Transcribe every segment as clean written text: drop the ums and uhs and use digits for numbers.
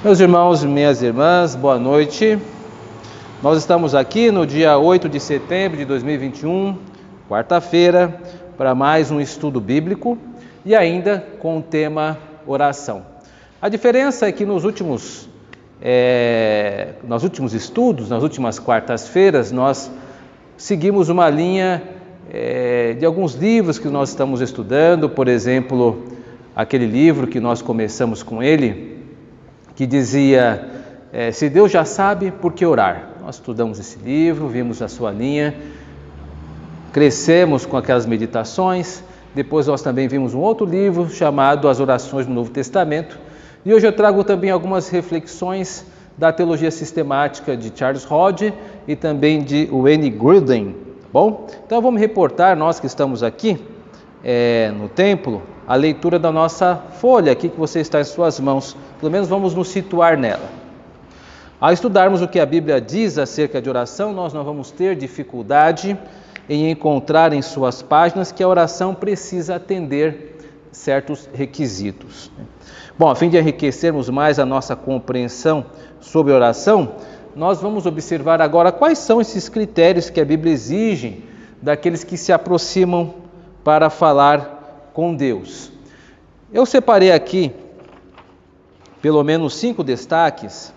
Meus irmãos e minhas irmãs, boa noite. Nós estamos aqui no dia 8 de setembro de 2021, quarta-feira, para mais um estudo bíblico e ainda com o tema oração. A diferença é que nos últimos estudos, nas últimas quartas-feiras, nós seguimos uma linha de alguns livros que nós estamos estudando, por exemplo, aquele livro que nós começamos com ele, que dizia, se Deus já sabe, por que orar? Nós estudamos esse livro, vimos a sua linha, crescemos com aquelas meditações, depois nós também vimos um outro livro chamado As Orações do Novo Testamento, e hoje eu trago também algumas reflexões da teologia sistemática de Charles Hodge e também de Wayne Grudem, tá bom? Então vamos reportar, nós que estamos aqui no templo, a leitura da nossa folha aqui que você está em suas mãos, pelo menos vamos nos situar nela. Ao estudarmos o que a Bíblia diz acerca de oração, nós não vamos ter dificuldade em encontrar em suas páginas que a oração precisa atender certos requisitos. Bom, a fim de enriquecermos mais a nossa compreensão sobre oração, nós vamos observar agora quais são esses critérios que a Bíblia exige daqueles que se aproximam para falar com Deus. Eu separei aqui pelo menos 5 destaques.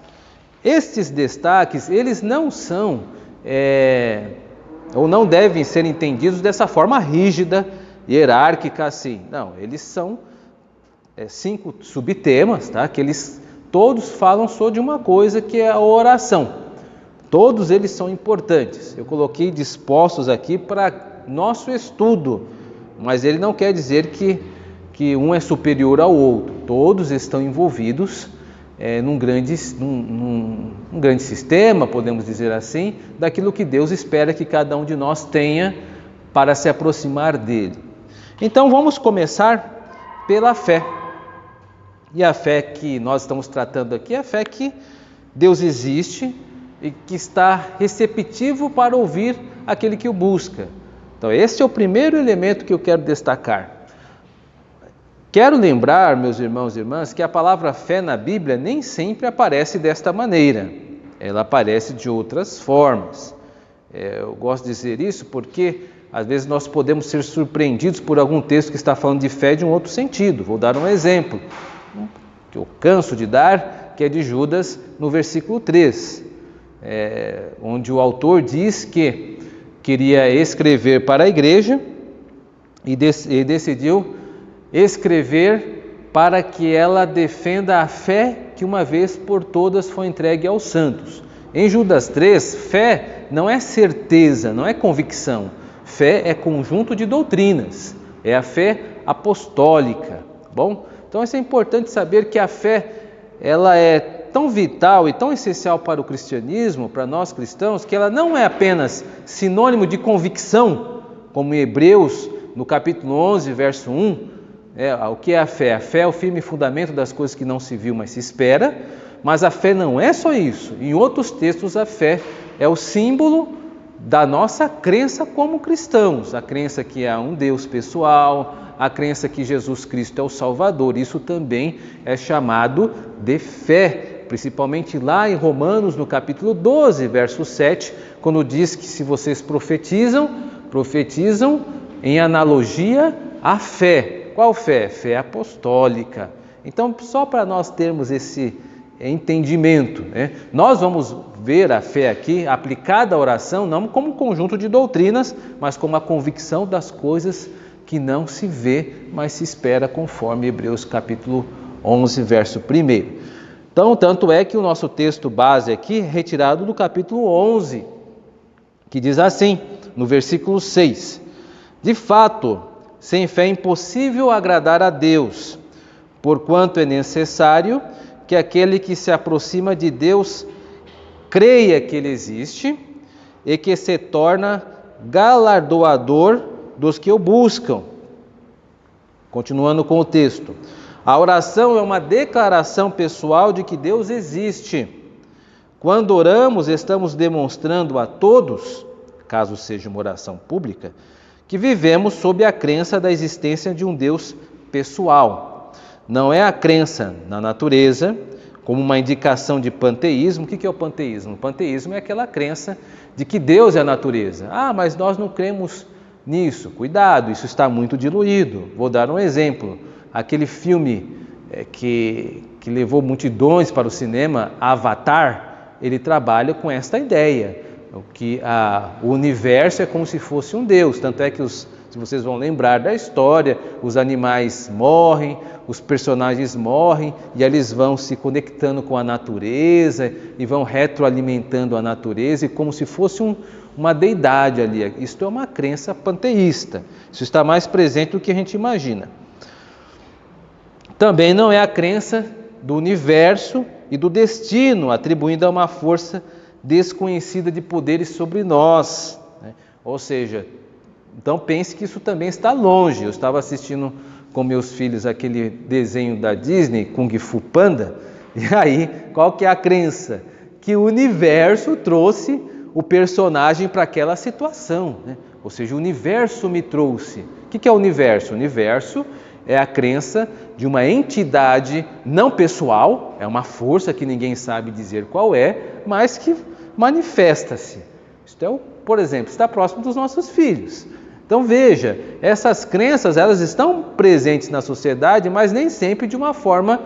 Estes destaques, eles não são ou não devem ser entendidos dessa forma rígida, hierárquica assim. Não, eles são 5 subtemas, tá? Que eles todos falam só de uma coisa, que é a oração. Todos eles são importantes. Eu coloquei dispostos aqui para nosso estudo, mas ele não quer dizer que um é superior ao outro. Todos estão envolvidos num grande sistema, podemos dizer assim, daquilo que Deus espera que cada um de nós tenha para se aproximar dele. Então vamos começar pela fé. E a fé que nós estamos tratando aqui é a fé que Deus existe e que está receptivo para ouvir aquele que o busca. Então esse é o primeiro elemento que eu quero destacar. Quero lembrar, meus irmãos e irmãs, que a palavra fé na Bíblia nem sempre aparece desta maneira. Ela aparece de outras formas. Eu gosto de dizer isso porque às vezes nós podemos ser surpreendidos por algum texto que está falando de fé de um outro sentido. Vou dar um exemplo, que eu canso de dar, que é de Judas, no versículo 3, onde o autor diz que queria escrever para a igreja e decidiu escrever para que ela defenda a fé que uma vez por todas foi entregue aos santos. Em Judas 3, fé não é certeza, não é convicção. Fé é conjunto de doutrinas, é a fé apostólica, bom? Então isso é importante saber que a fé, ela é tão vital e tão essencial para o cristianismo, para nós cristãos, que ela não é apenas sinônimo de convicção, como em Hebreus, no capítulo 11, verso 1, o que é a fé? A fé é o firme fundamento das coisas que não se viu, mas se espera, mas a fé não é só isso. Em outros textos, a fé é o símbolo da nossa crença como cristãos, a crença que há um Deus pessoal, a crença que Jesus Cristo é o Salvador. Isso também é chamado de fé, principalmente lá em Romanos, no capítulo 12, verso 7, quando diz que se vocês profetizam em analogia à fé. Qual fé? Fé apostólica. Então, só para nós termos esse entendimento, nós vamos ver a fé aqui aplicada à oração não como um conjunto de doutrinas, mas como a convicção das coisas que não se vê, mas se espera, conforme Hebreus capítulo 11, verso 1. Então, tanto é que o nosso texto base aqui é retirado do capítulo 11, que diz assim, no versículo 6, de fato, sem fé é impossível agradar a Deus, porquanto é necessário que aquele que se aproxima de Deus creia que Ele existe e que se torna galardoador dos que o buscam. Continuando com o texto, a oração é uma declaração pessoal de que Deus existe. Quando oramos, estamos demonstrando a todos, caso seja uma oração pública, que vivemos sob a crença da existência de um Deus pessoal. Não é a crença na natureza, como uma indicação de panteísmo. O que é o panteísmo? O panteísmo é aquela crença de que Deus é a natureza. Ah, mas nós não cremos nisso. Cuidado, isso está muito diluído. Vou dar um exemplo. Aquele filme que levou multidões para o cinema, Avatar, ele trabalha com esta ideia, que o universo é como se fosse um Deus. Tanto é que, se vocês vão lembrar da história, os animais morrem, os personagens morrem, e eles vão se conectando com a natureza e vão retroalimentando a natureza, e como se fosse uma deidade ali. Isto é uma crença panteísta. Isso está mais presente do que a gente imagina. Também não é a crença do universo e do destino, atribuindo a uma força desconhecida de poderes sobre nós, né? Ou seja, então pense que isso também está longe. Eu estava assistindo com meus filhos aquele desenho da Disney, Kung Fu Panda, e aí qual que é a crença? Que o universo trouxe o personagem para aquela situação, né? Ou seja, o universo me trouxe. O que é o universo? O universo é a crença de uma entidade não pessoal, é uma força que ninguém sabe dizer qual é, mas que manifesta-se. Isto por exemplo, está próximo dos nossos filhos. Então veja, essas crenças, elas estão presentes na sociedade, mas nem sempre de uma forma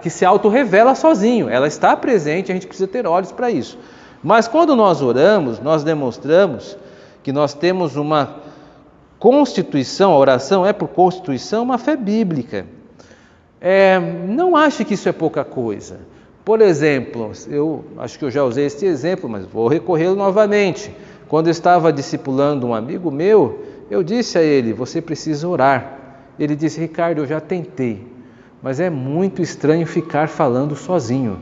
que se auto-revela sozinho. Ela está presente, a gente precisa ter olhos para isso. Mas quando nós oramos, nós demonstramos que nós temos uma constituição, a oração é por constituição, uma fé bíblica. Não ache que isso é pouca coisa. Por exemplo, eu acho que eu já usei este exemplo, mas vou recorrê-lo novamente. Quando eu estava discipulando um amigo meu, eu disse a ele: você precisa orar. Ele disse: Ricardo, eu já tentei, mas é muito estranho ficar falando sozinho.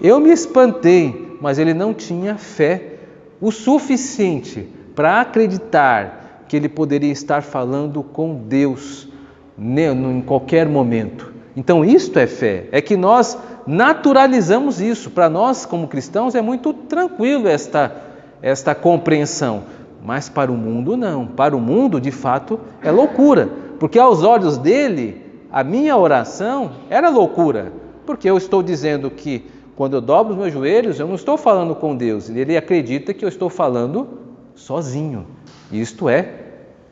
Eu me espantei, mas ele não tinha fé o suficiente para acreditar que ele poderia estar falando com Deus em qualquer momento. Então isto é fé, é que nós naturalizamos isso. Para nós como cristãos é muito tranquilo esta compreensão, mas para o mundo não. Para o mundo de fato é loucura, porque aos olhos dele a minha oração era loucura, porque eu estou dizendo que quando eu dobro os meus joelhos eu não estou falando com Deus, ele acredita que eu estou falando sozinho. Isto é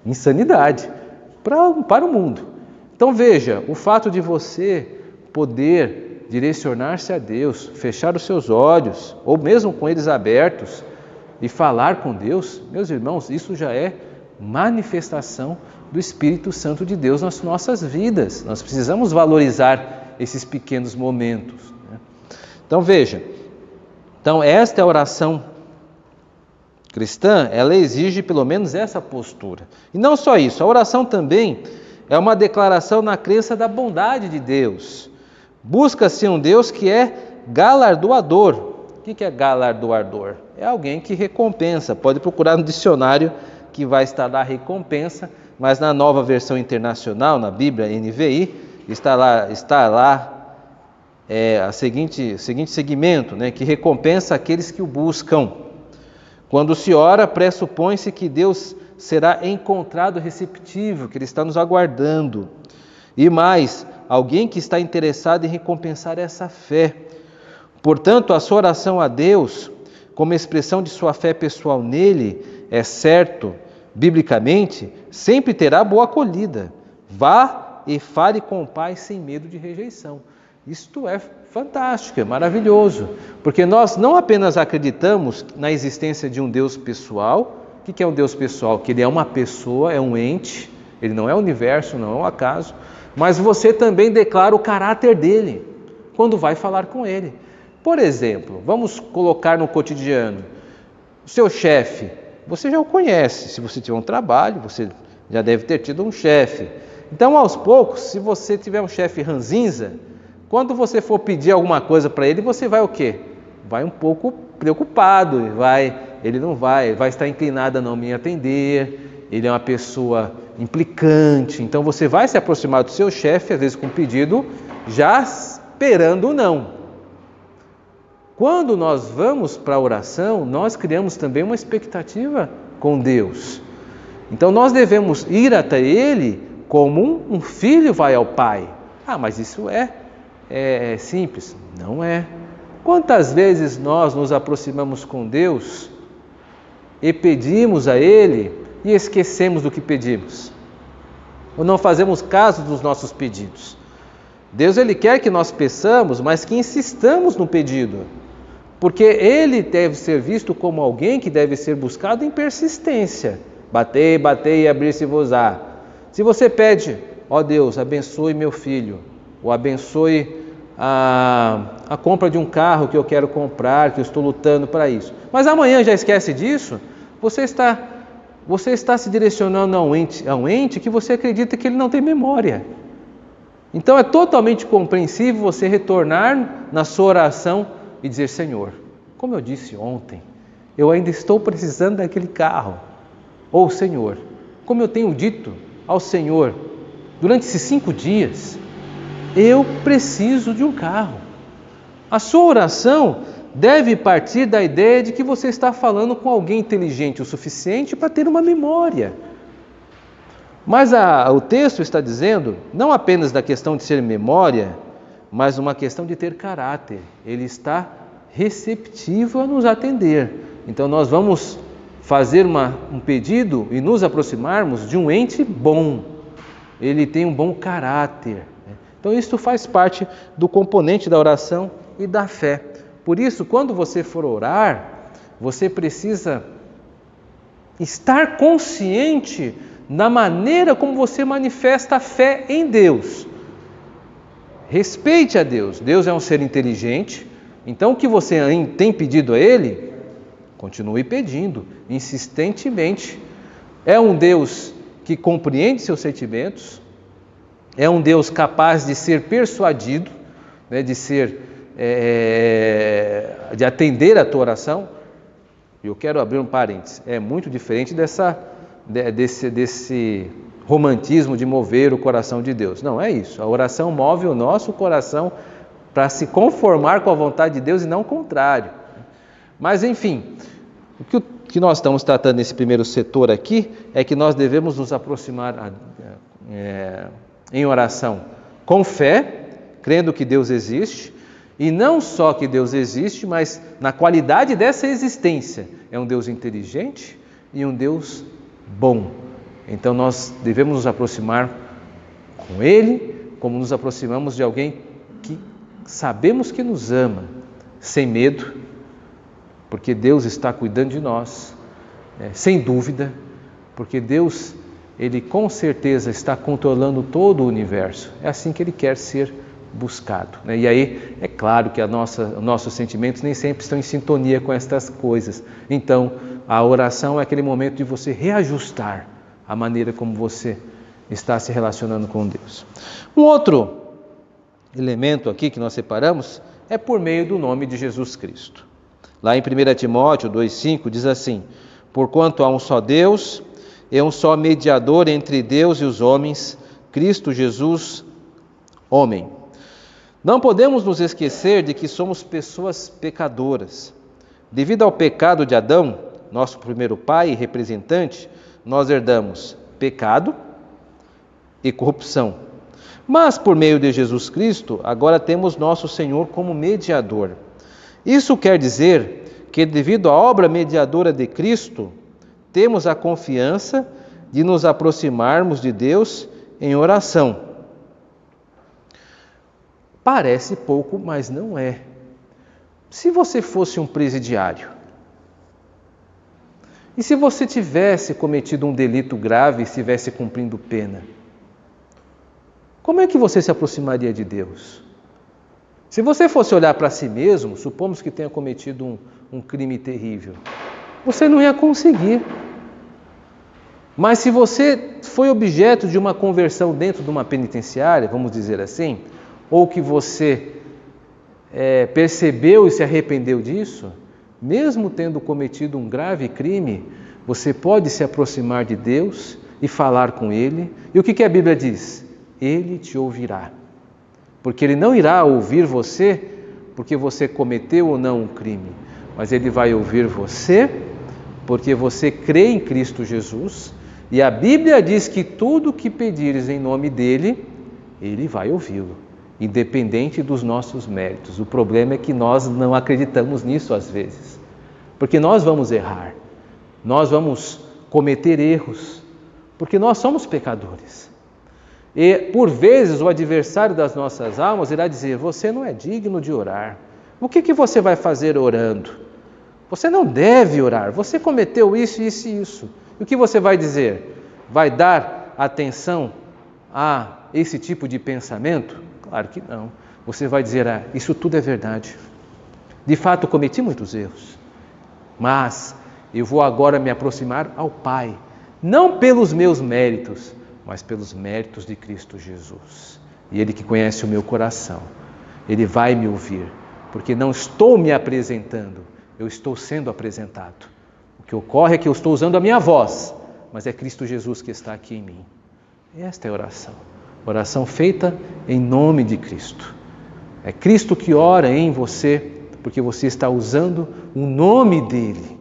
insanidade para o mundo. Então veja, o fato de você poder direcionar-se a Deus, fechar os seus olhos, ou mesmo com eles abertos, e falar com Deus, meus irmãos, isso já é manifestação do Espírito Santo de Deus nas nossas vidas. Nós precisamos valorizar esses pequenos momentos, né? Então veja, esta é a oração cristã, ela exige pelo menos essa postura. E não só isso, a oração também é uma declaração na crença da bondade de Deus. Busca-se um Deus que é galardoador. O que é galardoador? É alguém que recompensa. Pode procurar no dicionário que vai estar lá recompensa, mas na Nova Versão Internacional, na Bíblia NVI, está lá o seguinte segmento, né, que recompensa aqueles que o buscam. Quando se ora, pressupõe-se que Deus será encontrado receptivo, que Ele está nos aguardando. E mais, alguém que está interessado em recompensar essa fé. Portanto, a sua oração a Deus, como expressão de sua fé pessoal nele, é certo, biblicamente, sempre terá boa acolhida. Vá e fale com o Pai sem medo de rejeição. Isto é fantástico, é maravilhoso, porque nós não apenas acreditamos na existência de um Deus pessoal. O que é um Deus pessoal? Que Ele é uma pessoa, é um ente, Ele não é o universo, não é um acaso, mas você também declara o caráter dEle quando vai falar com Ele. Por exemplo, vamos colocar no cotidiano, o seu chefe, você já o conhece, se você tiver um trabalho, você já deve ter tido um chefe. Então, aos poucos, se você tiver um chefe ranzinza, quando você for pedir alguma coisa para ele, você vai o quê? Vai um pouco preocupado, ele não vai estar inclinado a não me atender, ele é uma pessoa implicante, então você vai se aproximar do seu chefe, às vezes com um pedido, já esperando o não. Quando nós vamos para a oração, nós criamos também uma expectativa com Deus. Então nós devemos ir até Ele como um filho vai ao pai. Mas isso é é simples? Não é. Quantas vezes nós nos aproximamos com Deus e pedimos a Ele e esquecemos do que pedimos? Ou não fazemos caso dos nossos pedidos? Deus, Ele quer que nós peçamos, mas que insistamos no pedido, porque Ele deve ser visto como alguém que deve ser buscado em persistência. Batei, batei e abrir-se-vos-á. Se você pede, ó Deus, abençoe meu filho, ou abençoe a compra de um carro que eu quero comprar, que eu estou lutando para isso, mas amanhã já esquece disso, você está se direcionando a um ente que você acredita que ele não tem memória. Então é totalmente compreensível você retornar na sua oração e dizer: Senhor, como eu disse ontem, eu ainda estou precisando daquele carro. Ou Senhor, como eu tenho dito ao Senhor durante esses 5 dias, eu preciso de um carro. A sua oração deve partir da ideia de que você está falando com alguém inteligente o suficiente para ter uma memória. Mas o texto está dizendo não apenas da questão de ser memória, mas uma questão de ter caráter. Ele está receptivo a nos atender. Então nós vamos fazer um pedido e nos aproximarmos de um ente bom. Ele tem um bom caráter. Então isso faz parte do componente da oração e da fé. Por isso, quando você for orar, você precisa estar consciente na maneira como você manifesta a fé em Deus. Respeite a Deus. Deus é um ser inteligente, então o que você tem pedido a Ele, continue pedindo, insistentemente. É um Deus que compreende seus sentimentos, é um Deus capaz de ser persuadido, de atender a tua oração. Eu quero abrir um parênteses, é muito diferente desse romantismo de mover o coração de Deus. Não é isso. A oração move o nosso coração para se conformar com a vontade de Deus e não o contrário. Mas enfim, o que nós estamos tratando nesse primeiro setor aqui é que nós devemos nos aproximar em oração com fé, crendo que Deus existe, e não só que Deus existe, mas na qualidade dessa existência. É um Deus inteligente e um Deus bom. Então nós devemos nos aproximar com Ele, como nos aproximamos de alguém que sabemos que nos ama, sem medo, porque Deus está cuidando de nós, sem dúvida, porque Deus, Ele com certeza está controlando todo o universo. É assim que Ele quer ser buscado. E aí, é claro que nossos sentimentos nem sempre estão em sintonia com estas coisas. Então, a oração é aquele momento de você reajustar a maneira como você está se relacionando com Deus. Um outro elemento aqui que nós separamos é por meio do nome de Jesus Cristo. Lá em 1 Timóteo 2,5 diz assim: porquanto há um só Deus e um só mediador entre Deus e os homens, Cristo Jesus, homem. Não podemos nos esquecer de que somos pessoas pecadoras. Devido ao pecado de Adão, nosso primeiro pai e representante, nós herdamos pecado e corrupção. Mas por meio de Jesus Cristo, agora temos nosso Senhor como mediador. Isso quer dizer que devido à obra mediadora de Cristo, temos a confiança de nos aproximarmos de Deus em oração. Parece pouco, mas não é. Se você fosse um presidiário, e se você tivesse cometido um delito grave e estivesse cumprindo pena, como é que você se aproximaria de Deus? Se você fosse olhar para si mesmo, supomos que tenha cometido um crime terrível, você não ia conseguir. Mas se você foi objeto de uma conversão dentro de uma penitenciária, vamos dizer assim, ou que você percebeu e se arrependeu disso, mesmo tendo cometido um grave crime, você pode se aproximar de Deus e falar com Ele. E o que a Bíblia diz? Ele te ouvirá. Porque Ele não irá ouvir você porque você cometeu ou não um crime, mas Ele vai ouvir você porque você crê em Cristo Jesus. E a Bíblia diz que tudo que pedires em nome dEle, Ele vai ouvi-lo. independente dos nossos méritos. O problema é que nós não acreditamos nisso às vezes, porque nós vamos errar, nós vamos cometer erros, porque nós somos pecadores. E por vezes o adversário das nossas almas irá dizer: você não é digno de orar. O que você vai fazer orando? Você não deve orar, você cometeu isso, isso e isso. E o que você vai dizer? Vai dar atenção a esse tipo de pensamento? Claro que não. Você vai dizer: isso tudo é verdade. De fato, cometi muitos erros. Mas eu vou agora me aproximar ao Pai, não pelos meus méritos, mas pelos méritos de Cristo Jesus. E Ele que conhece o meu coração, Ele vai me ouvir, porque não estou me apresentando, eu estou sendo apresentado. O que ocorre é que eu estou usando a minha voz, mas é Cristo Jesus que está aqui em mim. Esta é a oração. Oração feita em nome de Cristo. É Cristo que ora em você, porque você está usando o nome dEle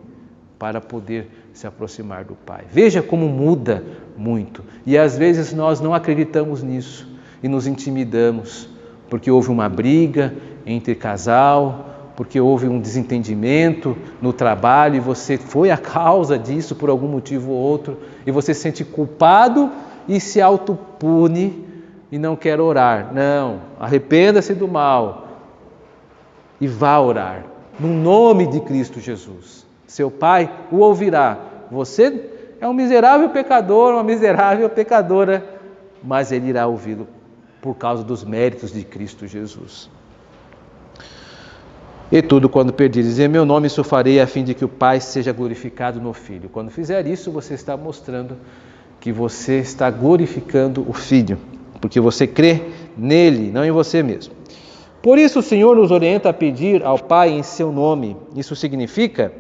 para poder se aproximar do Pai. Veja como muda muito. E às vezes nós não acreditamos nisso e nos intimidamos, porque houve uma briga entre casal, porque houve um desentendimento no trabalho e você foi a causa disso por algum motivo ou outro, e você se sente culpado e se autopune e não quer orar. Não, arrependa-se do mal e vá orar, no nome de Cristo Jesus. Seu Pai o ouvirá. Você é um miserável pecador, uma miserável pecadora, mas Ele irá ouvi-lo por causa dos méritos de Cristo Jesus. E tudo quando pedires em meu nome, isso farei a fim de que o Pai seja glorificado no Filho. Quando fizer isso, você está mostrando que você está glorificando o Filho, porque você crê nele, não em você mesmo. Por isso o Senhor nos orienta a pedir ao Pai em seu nome. Isso significa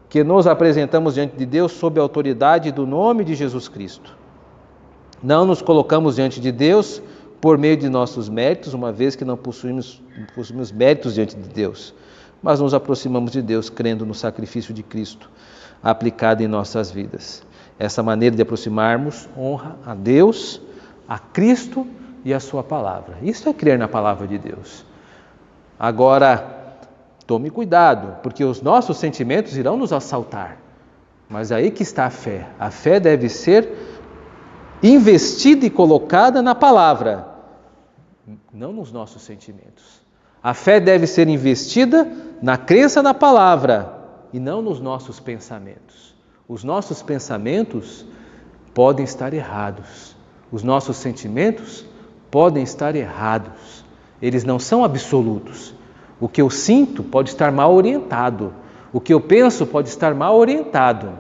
que nos apresentamos diante de Deus sob a autoridade do nome de Jesus Cristo. Não nos colocamos diante de Deus por meio de nossos méritos, uma vez que não possuímos méritos diante de Deus, mas nos aproximamos de Deus crendo no sacrifício de Cristo aplicado em nossas vidas. Essa maneira de aproximarmos honra a Deus, a Cristo e a sua palavra. Isso é crer na palavra de Deus. Agora, tome cuidado, porque os nossos sentimentos irão nos assaltar. Mas aí que está a fé. A fé deve ser investida e colocada na palavra, não nos nossos sentimentos. A fé deve ser investida na crença na palavra e não nos nossos pensamentos. Os nossos pensamentos podem estar errados. Os nossos sentimentos podem estar errados. Eles não são absolutos. O que eu sinto pode estar mal orientado. O que eu penso pode estar mal orientado.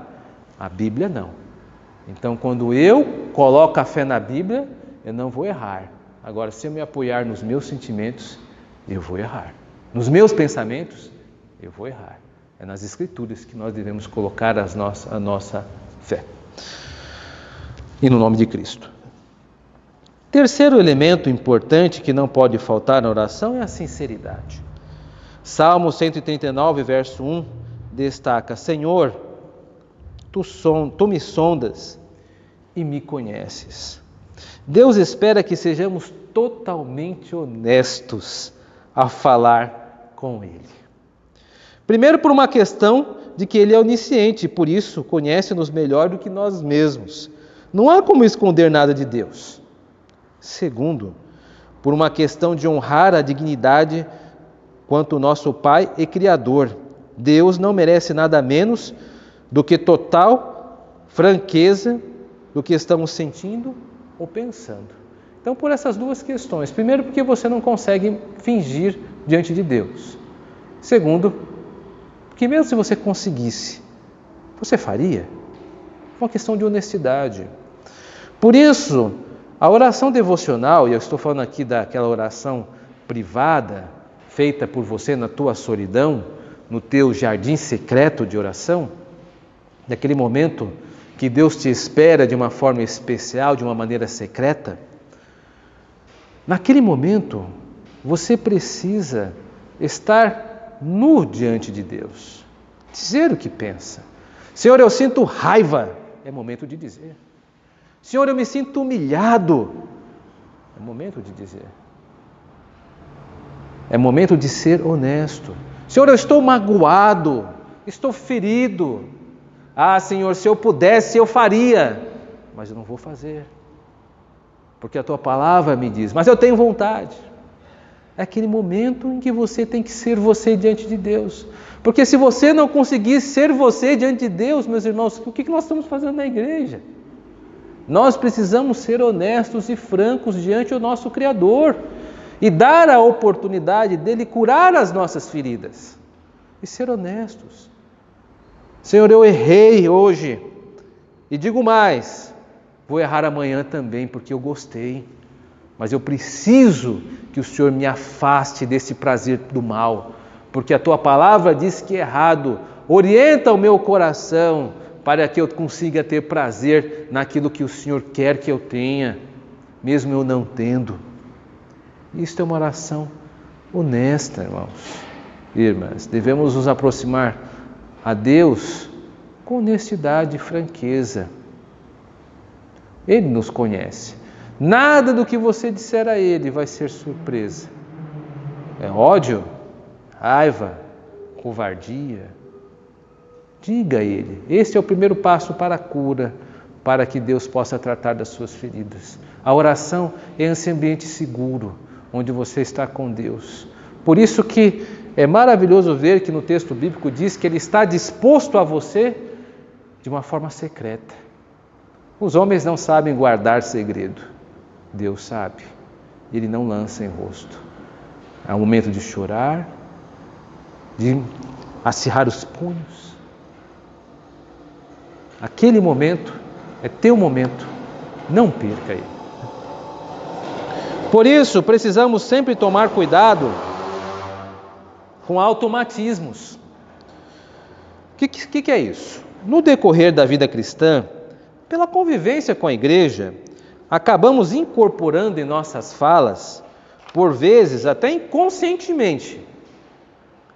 A Bíblia não. Então, quando eu coloco a fé na Bíblia, eu não vou errar. Agora, se eu me apoiar nos meus sentimentos, eu vou errar. Nos meus pensamentos, eu vou errar. É nas Escrituras que nós devemos colocar a nossa fé. E no nome de Cristo. Terceiro elemento importante que não pode faltar na oração é a sinceridade. Salmo 139, verso 1, destaca: Senhor, Tu me sondas e me conheces. Deus espera que sejamos totalmente honestos ao falar com Ele. Primeiro, por uma questão de que Ele é onisciente e por isso conhece-nos melhor do que nós mesmos. Não há como esconder nada de Deus. Segundo, por uma questão de honrar a dignidade quanto nosso Pai e Criador. Deus não merece nada menos do que total franqueza do que estamos sentindo ou pensando. Então, por essas duas questões. Primeiro, porque você não consegue fingir diante de Deus. Segundo, porque mesmo se você conseguisse, você faria? É uma questão de honestidade. Por isso, a oração devocional, e eu estou falando aqui daquela oração privada, feita por você na tua solidão, no teu jardim secreto de oração, daquele momento que Deus te espera de uma forma especial, de uma maneira secreta, naquele momento você precisa estar nu diante de Deus, dizer o que pensa. Senhor, eu sinto raiva, é momento de dizer. Senhor, eu me sinto humilhado, é momento de dizer. É momento de ser honesto. Senhor, eu estou magoado, estou ferido. Senhor, se eu pudesse, eu faria, mas eu não vou fazer, porque a tua palavra me diz, mas eu tenho vontade. É aquele momento em que você tem que ser você diante de Deus, porque se você não conseguir ser você diante de Deus, meus irmãos, o que nós estamos fazendo na igreja? Nós precisamos ser honestos e francos diante do nosso Criador e dar a oportunidade dele curar as nossas feridas e ser honestos. Senhor, eu errei hoje e digo mais, vou errar amanhã também porque eu gostei, mas eu preciso que o Senhor me afaste desse prazer do mal, porque a tua palavra diz que é errado. Orienta o meu coração para que eu consiga ter prazer naquilo que o Senhor quer que eu tenha, mesmo eu não tendo. Isto é uma oração honesta, irmãos e irmãs. Devemos nos aproximar a Deus com honestidade e franqueza. Ele nos conhece. Nada do que você disser a Ele vai ser surpresa. É ódio, raiva, covardia. Diga a Ele. Este é o primeiro passo para a cura, para que Deus possa tratar das suas feridas. A oração é esse ambiente seguro, onde você está com Deus. Por isso que é maravilhoso ver que no texto bíblico diz que Ele está disposto a você de uma forma secreta. Os homens não sabem guardar segredo. Deus sabe. Ele não lança em rosto. É um momento de chorar, de acirrar os punhos. Aquele momento é teu momento. Não perca ele. Por isso, precisamos sempre tomar cuidado com automatismos. O que é isso? No decorrer da vida cristã, pela convivência com a igreja, acabamos incorporando em nossas falas, por vezes até inconscientemente,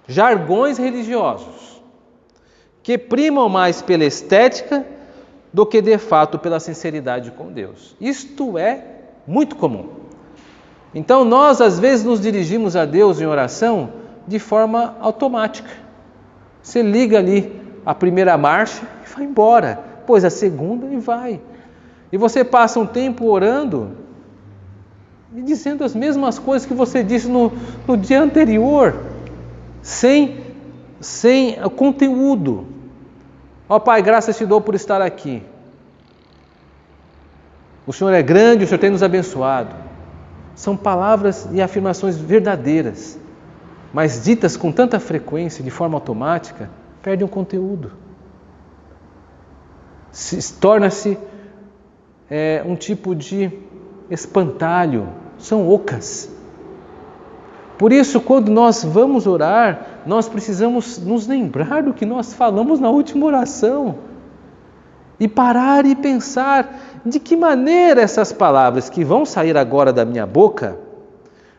jargões religiosos, que primam mais pela estética do que de fato pela sinceridade com Deus. Isto é muito comum. Então nós às vezes nos dirigimos a Deus em oração de forma automática. Você liga ali a primeira marcha e vai embora, depois a segunda e vai. E você passa um tempo orando e dizendo as mesmas coisas que você disse no dia anterior, sem conteúdo. Ó Pai, graças te dou por estar aqui. O Senhor é grande, o Senhor tem nos abençoado. São palavras e afirmações verdadeiras, mas ditas com tanta frequência, de forma automática, perdem o conteúdo. Torna-se um tipo de espantalho, são ocas. Por isso, quando nós vamos orar, nós precisamos nos lembrar do que nós falamos na última oração e parar e pensar de que maneira essas palavras que vão sair agora da minha boca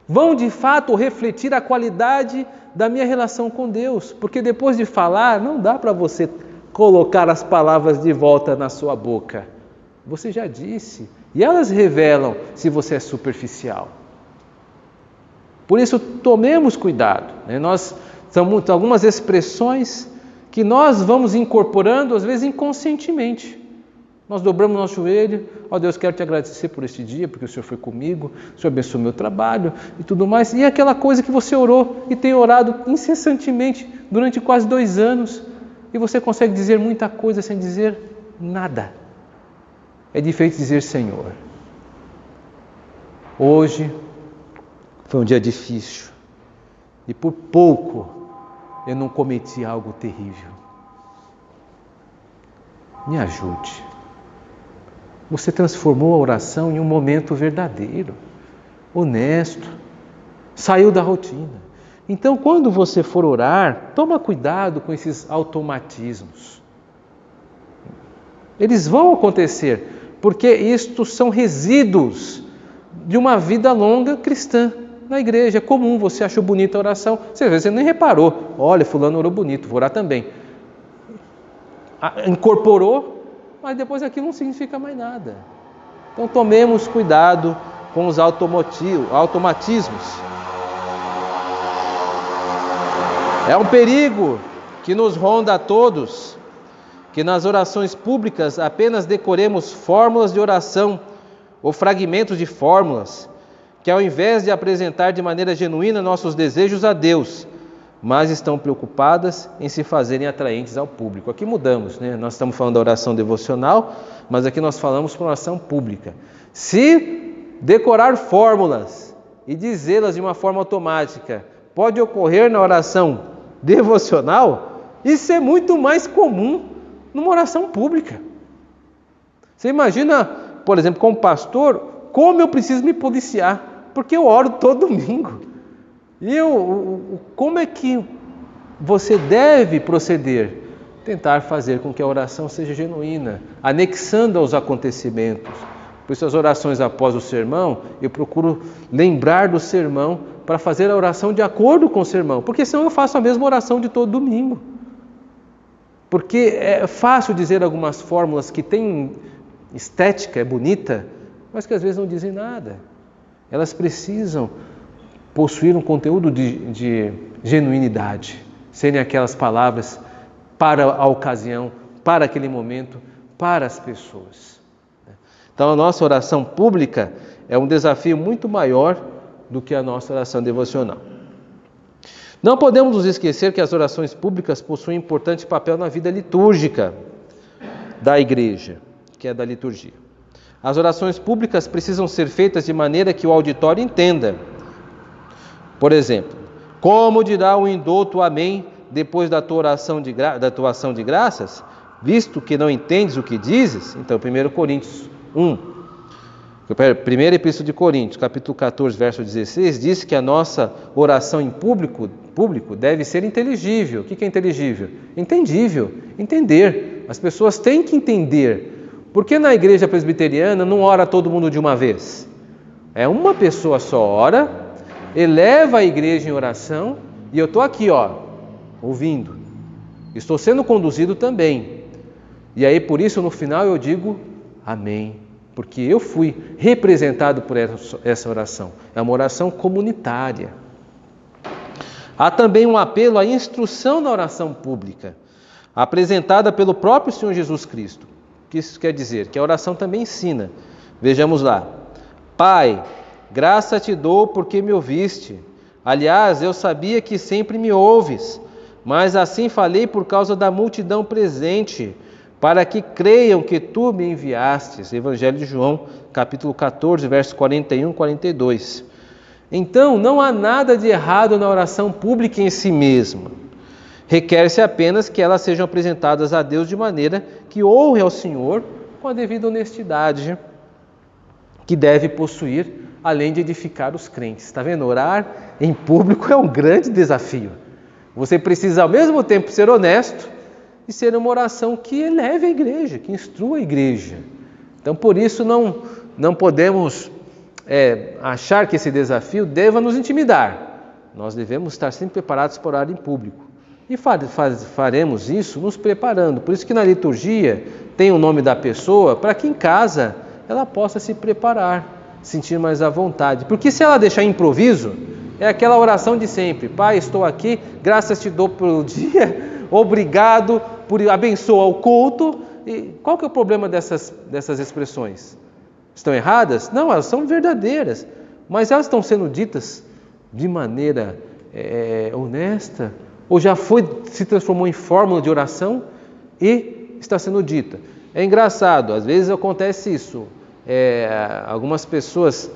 vão de fato refletir a qualidade da minha relação com Deus, porque depois de falar, não dá para você colocar as palavras de volta na sua boca. Você já disse, e elas revelam se você é superficial. Por isso, tomemos cuidado. Nós temos algumas expressões que nós vamos incorporando, às vezes inconscientemente. Nós dobramos nosso joelho, ó Deus, quero te agradecer por este dia, porque o Senhor foi comigo, o Senhor abençoou meu trabalho e tudo mais. E aquela coisa que você orou e tem orado incessantemente durante quase 2 anos, e você consegue dizer muita coisa sem dizer nada. É diferente dizer, Senhor, hoje foi um dia difícil e por pouco eu não cometi algo terrível. Me ajude. Você transformou a oração em um momento verdadeiro, honesto, saiu da rotina. Então, quando você for orar, toma cuidado com esses automatismos. Eles vão acontecer, porque isto são resíduos de uma vida longa cristã na igreja. É comum, você achou bonita a oração, às vezes você nem reparou. Olha, fulano orou bonito, vou orar também. Incorporou, mas depois aquilo não significa mais nada. Então tomemos cuidado com os automatismos. É um perigo que nos ronda a todos, que nas orações públicas apenas decoremos fórmulas de oração ou fragmentos de fórmulas, que ao invés de apresentar de maneira genuína nossos desejos a Deus, mas estão preocupadas em se fazerem atraentes ao público. Aqui mudamos, né? Nós estamos falando da oração devocional, mas aqui nós falamos para oração pública. Se decorar fórmulas e dizê-las de uma forma automática pode ocorrer na oração devocional, isso é muito mais comum numa oração pública. Você imagina, por exemplo, como pastor, como eu preciso me policiar, porque eu oro todo domingo. E como é que você deve proceder? Tentar fazer com que a oração seja genuína, anexando aos acontecimentos. Por isso as orações após o sermão, eu procuro lembrar do sermão para fazer a oração de acordo com o sermão, porque senão eu faço a mesma oração de todo domingo. Porque é fácil dizer algumas fórmulas que têm estética, é bonita, mas que às vezes não dizem nada. Elas precisam possuir um conteúdo de genuinidade, serem aquelas palavras para a ocasião, para aquele momento, para as pessoas. Então a nossa oração pública é um desafio muito maior do que a nossa oração devocional. Não podemos nos esquecer que as orações públicas possuem importante papel na vida litúrgica da igreja, que é da liturgia. As orações públicas precisam ser feitas de maneira que o auditório entenda. Por exemplo, como dirá o indouto amém depois da tua ação de graças, visto que não entendes o que dizes? Então, 1 Coríntios 1, primeira epístola de Coríntios, capítulo 14, verso 16, diz que a nossa oração em público deve ser inteligível. O que é inteligível? Entendível, entender. As pessoas têm que entender. Por que na igreja presbiteriana não ora todo mundo de uma vez? É uma pessoa só ora, eleva a igreja em oração e eu estou aqui, ouvindo. Estou sendo conduzido também. E aí por isso no final eu digo amém. Porque eu fui representado por essa oração. É uma oração comunitária. Há também um apelo à instrução na oração pública, apresentada pelo próprio Senhor Jesus Cristo. O que isso quer dizer? Que a oração também ensina. Vejamos lá. Pai, graça te dou porque me ouviste. Aliás, eu sabia que sempre me ouves, mas assim falei por causa da multidão presente, para que creiam que tu me enviastes. Evangelho de João, capítulo 14, versos 41 e 42. Então, não há nada de errado na oração pública em si mesma. Requer-se apenas que elas sejam apresentadas a Deus de maneira que honre ao Senhor com a devida honestidade que deve possuir, além de edificar os crentes. Está vendo? Orar em público é um grande desafio. Você precisa ao mesmo tempo ser honesto e ser uma oração que eleve a igreja, que instrua a igreja. Então, por isso, não podemos achar que esse desafio deva nos intimidar. Nós devemos estar sempre preparados para orar em público. E faremos isso nos preparando. Por isso que na liturgia tem o nome da pessoa, para que em casa ela possa se preparar, sentir mais à vontade. Porque se ela deixar improviso, é aquela oração de sempre. Pai, estou aqui, graças te dou pelo dia, obrigado, abençoa o culto. E qual que é o problema dessas expressões? Estão erradas? Não, elas são verdadeiras, mas elas estão sendo ditas de maneira honesta, ou já se transformou em fórmula de oração e está sendo dita. É engraçado, às vezes acontece isso. Algumas pessoas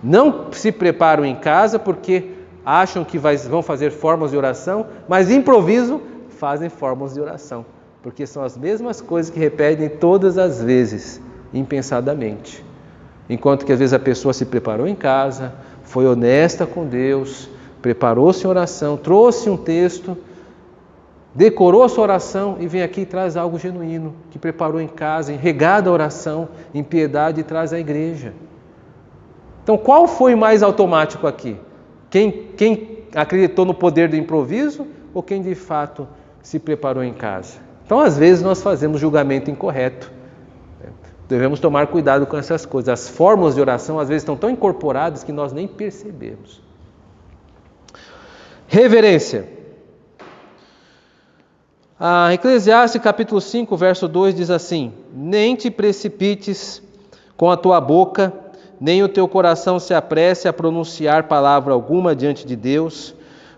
não se preparam em casa porque acham que vão fazer fórmulas de oração, mas de improviso fazem fórmulas de oração, porque são as mesmas coisas que repetem todas as vezes, impensadamente. Enquanto que às vezes a pessoa se preparou em casa, foi honesta com Deus, preparou-se em oração, trouxe um texto, decorou a sua oração e vem aqui e traz algo genuíno, que preparou em casa, regada a oração, em piedade e traz à igreja. Então qual foi mais automático aqui? Quem acreditou no poder do improviso ou quem de fato se preparou em casa? Então às vezes nós fazemos julgamento incorreto. Devemos tomar cuidado com essas coisas. As fórmulas de oração às vezes estão tão incorporadas que nós nem percebemos. Reverência. Eclesiastes capítulo 5, verso 2 diz assim: nem te precipites com a tua boca, nem o teu coração se apresse a pronunciar palavra alguma diante de Deus,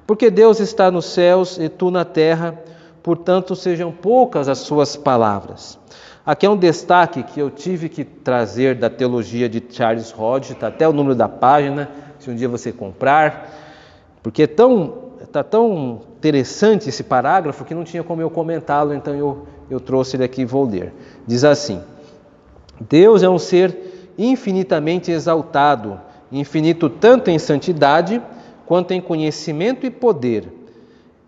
porque Deus está nos céus e tu na terra, portanto sejam poucas as suas palavras. Aqui é um destaque que eu tive que trazer da teologia de Charles Hodge, está até o número da página, se um dia você comprar, porque está tão interessante esse parágrafo que não tinha como eu comentá-lo, então eu trouxe ele aqui e vou ler. Diz assim: Deus é um ser infinitamente exaltado, infinito tanto em santidade quanto em conhecimento e poder.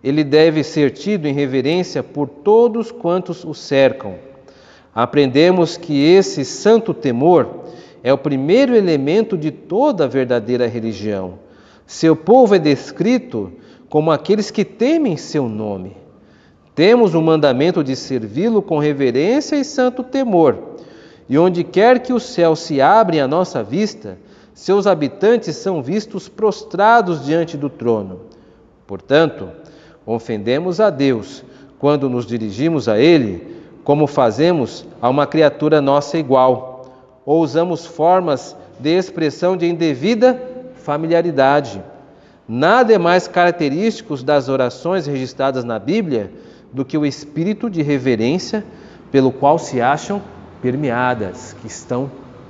Ele deve ser tido em reverência por todos quantos o cercam. Aprendemos que esse santo temor é o primeiro elemento de toda a verdadeira religião. Seu povo é descrito como aqueles que temem seu nome. Temos o mandamento de servi-lo com reverência e santo temor. E onde quer que os céus se abrem à nossa vista, seus habitantes são vistos prostrados diante do trono. Portanto, ofendemos a Deus quando nos dirigimos a Ele, como fazemos a uma criatura nossa igual, ou usamos formas de expressão de indevida familiaridade. Nada é mais característico das orações registradas na Bíblia do que o espírito de reverência pelo qual se acham permeadas,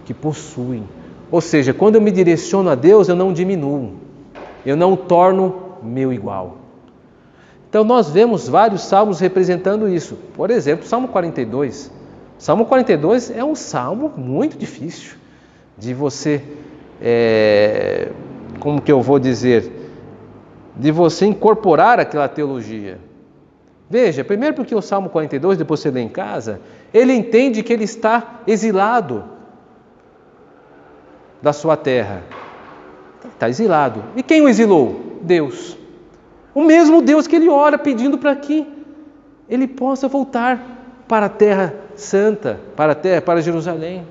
que possuem. Ou seja, quando eu me direciono a Deus, eu não diminuo, eu não o torno meu igual. Então nós vemos vários salmos representando isso. Por exemplo, Salmo 42. Salmo 42 é um salmo muito difícil de você, como que eu vou dizer, de você incorporar aquela teologia. Veja, primeiro porque o Salmo 42, depois você lê em casa, ele entende que ele está exilado da sua terra. Está exilado. E quem o exilou? Deus. O mesmo Deus que ele ora pedindo para que ele possa voltar para a terra santa, para Jerusalém.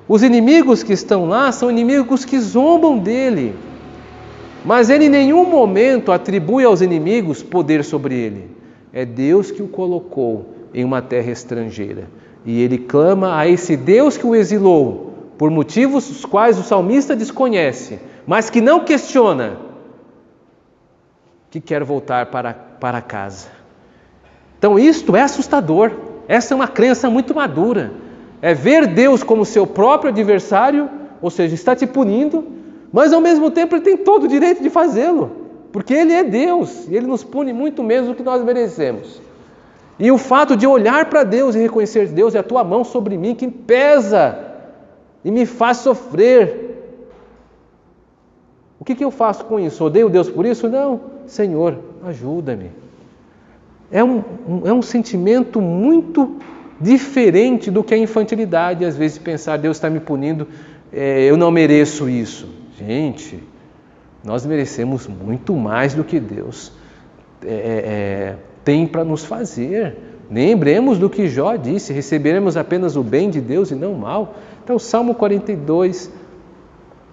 Os inimigos que estão lá são inimigos que zombam dele, mas ele em nenhum momento atribui aos inimigos poder sobre ele. É Deus que o colocou em uma terra estrangeira. E ele clama a esse Deus que o exilou, por motivos os quais o salmista desconhece, mas que não questiona, que quer voltar para casa. Então isto é assustador. Essa é uma crença muito madura. É ver Deus como seu próprio adversário, ou seja, está te punindo, mas ao mesmo tempo ele tem todo o direito de fazê-lo, porque ele é Deus e ele nos pune muito menos do que nós merecemos. E o fato de olhar para Deus e reconhecer: Deus, é a tua mão sobre mim que pesa e me faz sofrer. O que eu faço com isso? Odeio Deus por isso? Não. Senhor, ajuda-me. É um sentimento muito diferente do que a infantilidade, às vezes, de pensar: Deus está me punindo, eu não mereço isso. Gente, nós merecemos muito mais do que Deus tem para nos fazer. Lembremos do que Jó disse: receberemos apenas o bem de Deus e não o mal. Então, o Salmo 42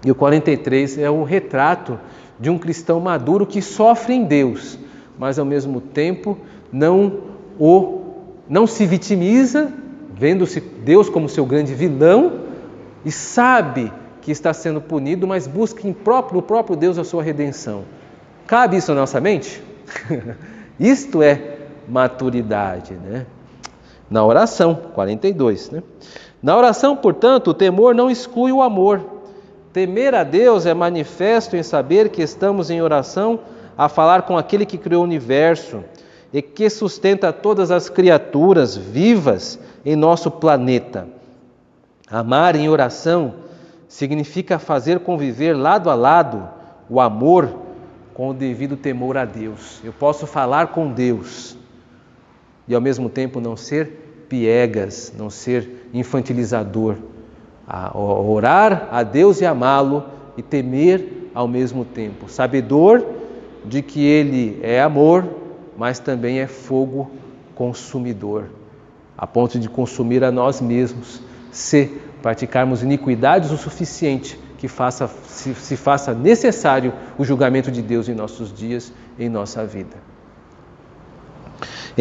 e o 43 é um retrato de um cristão maduro que sofre em Deus, mas ao mesmo tempo não se vitimiza, vendo-se Deus como seu grande vilão, e sabe que está sendo punido, mas busca no próprio Deus a sua redenção. Cabe isso na nossa mente? Isto é maturidade, né? Na oração, 42, né? Na oração, portanto, o temor não exclui o amor. Temer a Deus é manifesto em saber que estamos em oração a falar com aquele que criou o universo e que sustenta todas as criaturas vivas em nosso planeta. Amar em oração significa fazer conviver lado a lado o amor com o devido temor a Deus. Eu posso falar com Deus e ao mesmo tempo não ser piegas, não ser infantilizador. A orar a Deus e amá-lo e temer ao mesmo tempo, sabedor de que Ele é amor, mas também é fogo consumidor, a ponto de consumir a nós mesmos, se praticarmos iniquidades o suficiente que se faça necessário o julgamento de Deus em nossos dias, em nossa vida.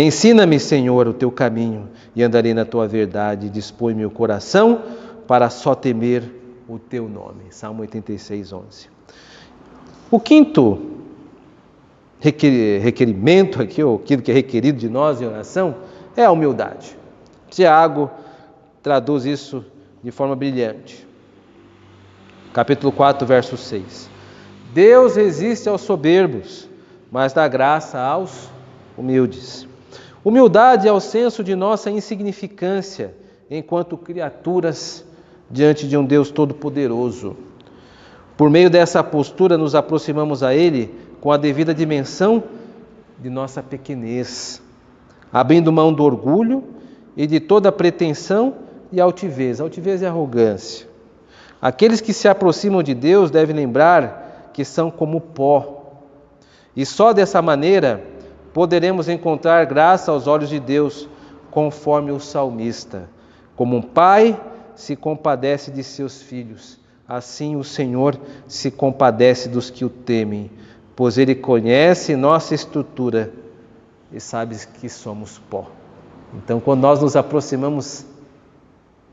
Ensina-me, Senhor, o teu caminho, e andarei na tua verdade. Dispõe-me o coração para só temer o teu nome. Salmo 86, 11. O quinto requerimento aqui, ou aquilo que é requerido de nós em oração, é a humildade. Tiago traduz isso de forma brilhante. Capítulo 4, verso 6. Deus resiste aos soberbos, mas dá graça aos humildes. Humildade é o senso de nossa insignificância enquanto criaturas diante de um Deus todo-poderoso. Por meio dessa postura nos aproximamos a Ele com a devida dimensão de nossa pequenez, abrindo mão do orgulho e de toda pretensão e altivez. Altivez e arrogância. Aqueles que se aproximam de Deus devem lembrar que são como pó. E só dessa maneira poderemos encontrar graça aos olhos de Deus, conforme o salmista. Como um pai se compadece de seus filhos, assim o Senhor se compadece dos que o temem, pois Ele conhece nossa estrutura e sabe que somos pó. Então, quando nós nos aproximamos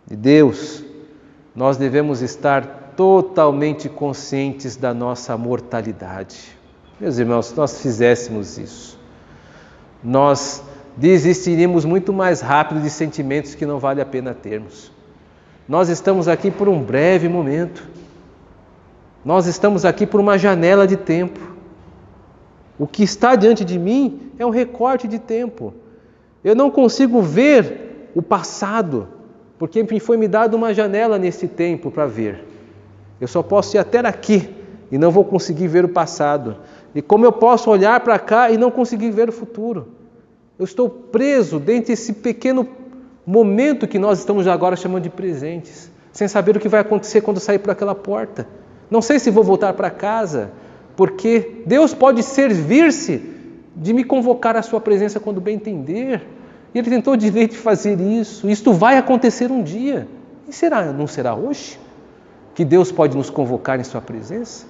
de Deus, nós devemos estar totalmente conscientes da nossa mortalidade. Meus irmãos, se nós fizéssemos isso, nós desistiríamos muito mais rápido de sentimentos que não vale a pena termos. Nós estamos aqui por um breve momento. Nós estamos aqui por uma janela de tempo. O que está diante de mim é um recorte de tempo. Eu não consigo ver o passado, porque me foi me dado uma janela nesse tempo para ver. Eu só posso ir até aqui e não vou conseguir ver o passado. E como eu posso olhar para cá e não conseguir ver o futuro? Eu estou preso dentro desse pequeno momento que nós estamos agora chamando de presentes, sem saber o que vai acontecer quando sair por aquela porta. Não sei se vou voltar para casa, porque Deus pode servir-se de me convocar à sua presença quando bem entender. E Ele tentou direito de fazer isso. Isto vai acontecer um dia. E não será hoje que Deus pode nos convocar em sua presença?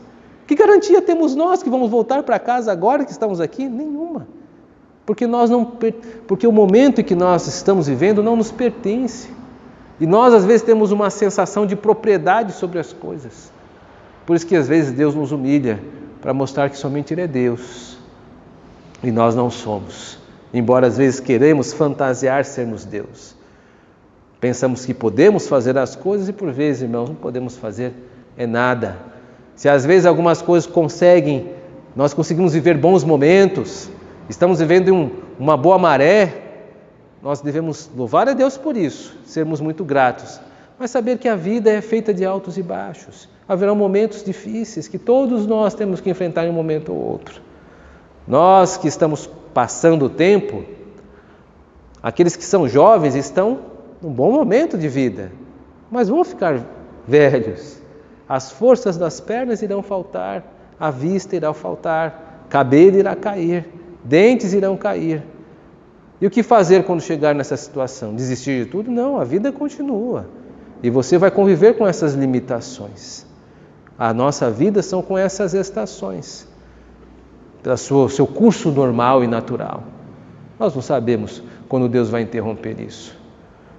Que garantia temos nós que vamos voltar para casa agora que estamos aqui? Nenhuma. Porque o momento em que nós estamos vivendo não nos pertence. E nós às vezes temos uma sensação de propriedade sobre as coisas. Por isso que às vezes Deus nos humilha, para mostrar que somente Ele é Deus. E nós não somos. Embora às vezes queremos fantasiar sermos Deus. Pensamos que podemos fazer as coisas e por vezes, irmãos, não podemos fazer nada. Se às vezes algumas coisas nós conseguimos viver bons momentos, estamos vivendo uma boa maré, nós devemos louvar a Deus por isso, sermos muito gratos, mas saber que a vida é feita de altos e baixos. Haverão momentos difíceis que todos nós temos que enfrentar em um momento ou outro. Nós que estamos passando o tempo, aqueles que são jovens estão num bom momento de vida, mas vão ficar velhos. As forças das pernas irão faltar, a vista irá faltar, cabelo irá cair, dentes irão cair. E o que fazer quando chegar nessa situação? Desistir de tudo? Não, a vida continua. E você vai conviver com essas limitações. A nossa vida são com essas estações, pelo seu curso normal e natural. Nós não sabemos quando Deus vai interromper isso.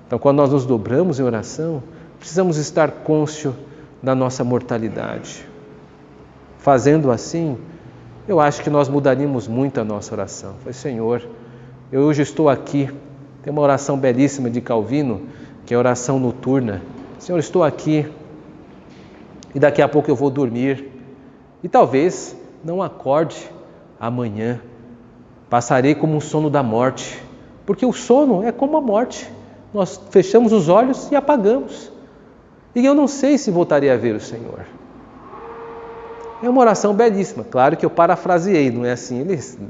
Então, quando nós nos dobramos em oração, precisamos estar cônscios da nossa mortalidade. Fazendo assim, eu acho que nós mudaríamos muito a nossa oração. Senhor, eu hoje estou aqui. Tem uma oração belíssima de Calvino, que é a oração noturna. Senhor, estou aqui e daqui a pouco eu vou dormir. E talvez não acorde amanhã. Passarei como um sono da morte, porque o sono é como a morte. Nós fechamos os olhos e apagamos. E eu não sei se voltarei a ver o Senhor. É uma oração belíssima. Claro que eu parafraseei, não é assim.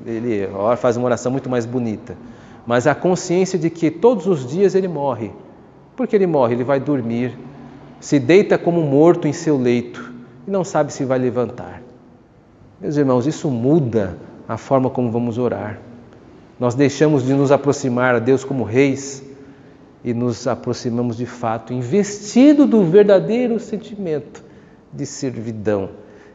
Ele faz uma oração muito mais bonita. Mas a consciência de que todos os dias ele morre. Porque ele morre, ele vai dormir, se deita como morto em seu leito e não sabe se vai levantar. Meus irmãos, isso muda a forma como vamos orar. Nós deixamos de nos aproximar a Deus como reis e nos aproximamos de fato, investido do verdadeiro sentimento de servidão.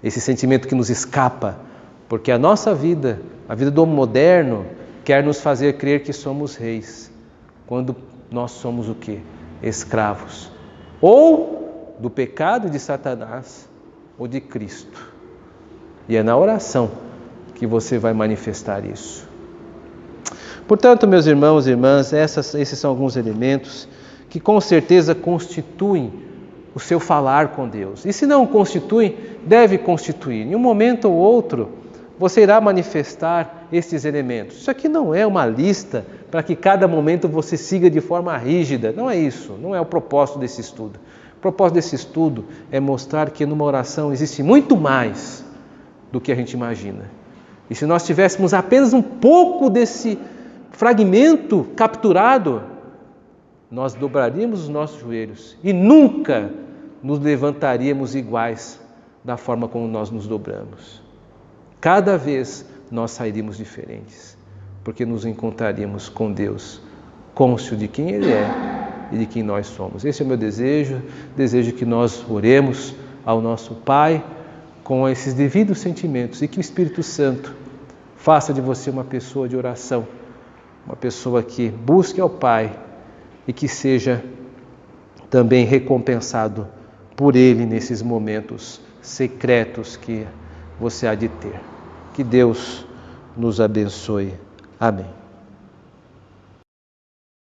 Esse sentimento que nos escapa, porque a nossa vida, a vida do homem moderno, quer nos fazer crer que somos reis, quando nós somos o quê? Escravos. Ou do pecado de Satanás, ou de Cristo. E é na oração que você vai manifestar isso. Portanto, meus irmãos e irmãs, esses são alguns elementos que com certeza constituem o seu falar com Deus. E se não constituem, deve constituir. Em um momento ou outro, você irá manifestar esses elementos. Isso aqui não é uma lista para que cada momento você siga de forma rígida. Não é isso, não é o propósito desse estudo. O propósito desse estudo é mostrar que numa oração existe muito mais do que a gente imagina. E se nós tivéssemos apenas um pouco desse fragmento capturado, nós dobraríamos os nossos joelhos e nunca nos levantaríamos iguais da forma como nós nos dobramos. Cada vez nós sairíamos diferentes, porque nos encontraríamos com Deus, cônscio de quem Ele é e de quem nós somos. Esse é o meu desejo que nós oremos ao nosso Pai com esses devidos sentimentos e que o Espírito Santo faça de você uma pessoa de oração, uma pessoa que busque ao Pai e que seja também recompensado por Ele nesses momentos secretos que você há de ter. Que Deus nos abençoe. Amém.